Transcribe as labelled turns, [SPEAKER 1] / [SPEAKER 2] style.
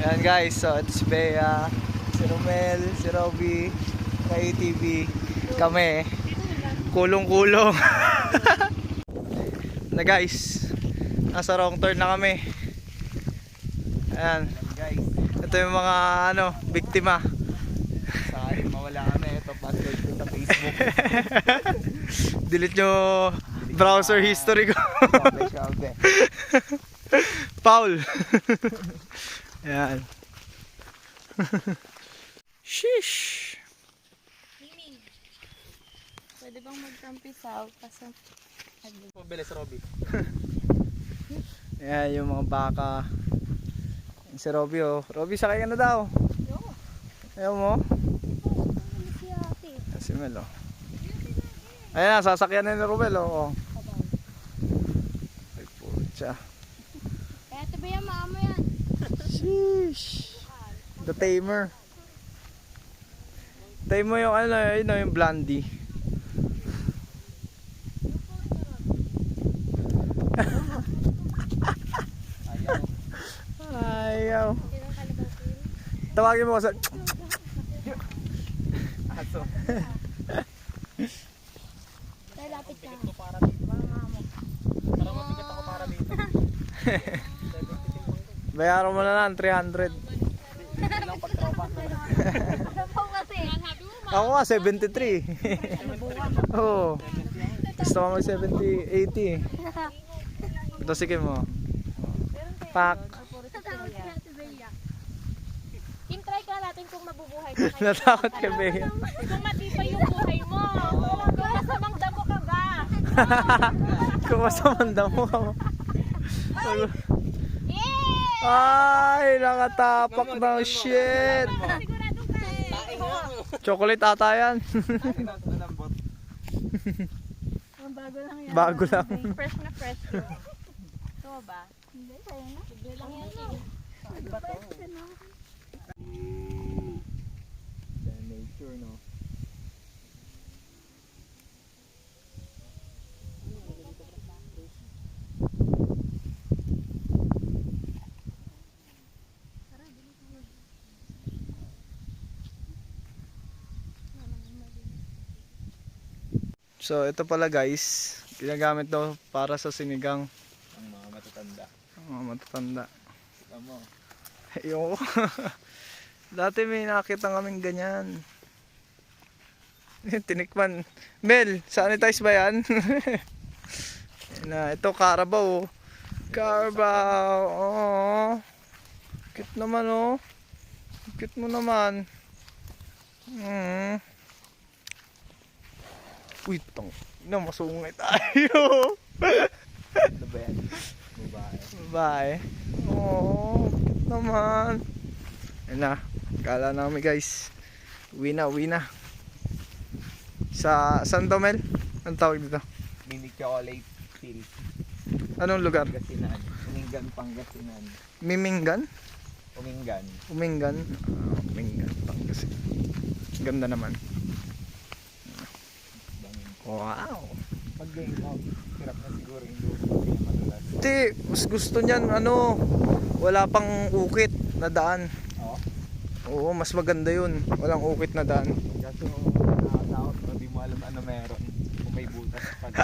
[SPEAKER 1] Ayan guys, so it's Bea, si Romel, si Robby, ka-ATV, kami, kulong-kulong. Na guys, nasa wrong turn na kami. Ayan, ito yung mga biktima.
[SPEAKER 2] Sakaling mawala kami, ito password ko sa Facebook.
[SPEAKER 1] Delete nyo browser history ko.
[SPEAKER 2] Shabe.
[SPEAKER 1] Paul. Ayan. Sheesh.
[SPEAKER 3] Miming, pwede bang magtampisaw? Kasi
[SPEAKER 2] Mabilis, Robby.
[SPEAKER 1] Ayan yung mga baka. Si Robby oh. Robby, sakay ka na daw. Ayaw mo?
[SPEAKER 3] si ate.
[SPEAKER 1] Si Mel oh. Ayan na, sasakyan na ni Romel oh. Ay putya.
[SPEAKER 3] Kaya ito ba yung mama yan?
[SPEAKER 1] Sheesh. The tamer. Tame mo yung yung blondie. Ayaw. Tawagin mo ko sa
[SPEAKER 2] Aso.
[SPEAKER 3] Dahil lapit ka.
[SPEAKER 2] Para dito ba, mamo? Para mabigat ako para dito.
[SPEAKER 1] bayaran mo na lang 300.
[SPEAKER 2] Ilang pagtropa.
[SPEAKER 3] Sabaw kasi.
[SPEAKER 1] Ako nga 73. Oo. Gusto ko mag 70, 80. Ito sige mo. Pak.
[SPEAKER 3] Kim, try ka natin kung mabubuhay ka.
[SPEAKER 1] Natakot ka ba yun?
[SPEAKER 3] Kung matibay yung buhay mo. Kung masamang damo ka ba?
[SPEAKER 1] Kung masamanda mo ka mo.
[SPEAKER 3] Yeah!
[SPEAKER 1] Ay, nakatapak ng shit.
[SPEAKER 3] Siguradong ka.
[SPEAKER 1] Chocolate ata yan.
[SPEAKER 3] Bago lang yan.
[SPEAKER 1] Bago lang.
[SPEAKER 3] Fresh na fresh. Ito ba? Hindi, sa'yo na. Sige lang yan.
[SPEAKER 2] Nature, no?
[SPEAKER 1] So ito pala guys, ginagamit daw para sa sinigang.
[SPEAKER 2] Ang mga matatanda.
[SPEAKER 1] Ang mga matatanda.
[SPEAKER 2] Tama.
[SPEAKER 1] Ayoko. Dati may nakita kaming ganyan. Tinikman. Mel, sanitize ba yan? Na, ito Carabao. Carabao. Oh. Cute naman oh. Cute mo naman. Uy, masungay tayo.
[SPEAKER 2] Ano ba yan? Babae.
[SPEAKER 1] Babae. Oh, cute naman. Ayun na, kala namin guys. Uwi na. Sa San Domel? Anong tawag dito?
[SPEAKER 2] Mini chocolate hill.
[SPEAKER 1] Anong lugar?
[SPEAKER 2] Pangasinan. Umingan, Pangasinan.
[SPEAKER 1] Mimingan?
[SPEAKER 2] Umingan.
[SPEAKER 1] Umingan? Umingan, Pangasinan. Ganda naman. Wow.
[SPEAKER 2] Pag game out, hirap na siguro yung lupa. Madulas.
[SPEAKER 1] Hindi, mas gusto niyan wala pang ukit na daan.
[SPEAKER 2] Oo.
[SPEAKER 1] Oo, mas maganda yun. Walang ukit na daan.
[SPEAKER 2] Kaso nakakatakot, hindi mo alam ano meron. Kung may butas pala.